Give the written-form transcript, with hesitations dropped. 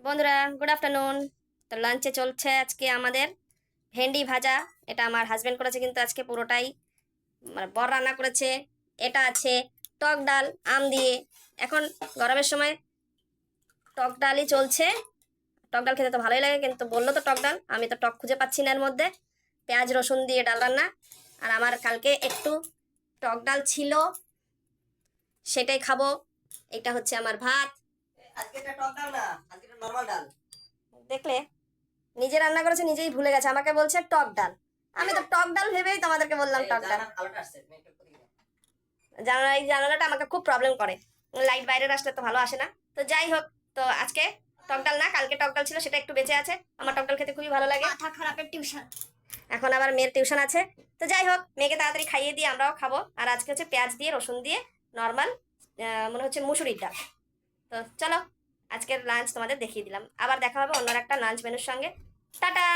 বন্ধুরা good afternoon. তো লাঞ্চে চলছে আজকে আমাদের ভেন্ডি ভাজা। এটা আমার হাজবেন্ড করেছে, কিন্তু আজকে পুরোটাই মানে বর রান্না করেছে। এটা আছে টক ডাল আম দিয়ে। এখন গরমের সময় টক ডালই চলছে। টক ডাল খেতে তো ভালোই লাগে, কিন্তু বললো তো টক ডাল, আমি তো টক খুঁজে পাচ্ছি না এর মধ্যে। পেঁয়াজ রসুন দিয়ে ডাল রান্না। আর আমার কালকে একটু টক ডাল ছিল, সেটাই খাবো। এটা হচ্ছে আমার ভাত। আজকে এটা টক ডাল না, আজকে এটা নরমাল ডাল। দেখলে, নিজে রান্না করেছে নিজেই ভুলে গেছে, আমাকে বলছে টক ডাল। আমি তো টক ডাল ভেবেই তোমাদেরকে বললাম এই টক ডাল। জানার আলোটা আসছে, তুমি একটু ওদিকে যাও। এই জানালাটা আমাকে খুব প্রবলেম করে, লাইট বাইরে আসলে তো ভালো আসে না। তো যাই হোক, তো আজকে টক ডাল না, কালকে টক ডাল ছিল, সেটা একটু বেঁচে আছে। আমার টক ডাল খেতে খুবই ভালো লাগে। মাথা খারাপের টিউশন। এখন আবার মেয়ের টিউশন আছে। তো যাই হোক, মেয়েকে তাড়াতাড়ি খাইয়ে দিয়ে আমরাও খাবো। আর আজকে হচ্ছে পেঁয়াজ দিয়ে রসুন দিয়ে নর্মাল, মনে হচ্ছে মুসুরির ডাল। তো চলো, আজকের লাঞ্চ তোমাদের দেখিয়ে দিলাম। আবার দেখা হবে অন্য একটা লাঞ্চ মেনুর সঙ্গে। টাটা।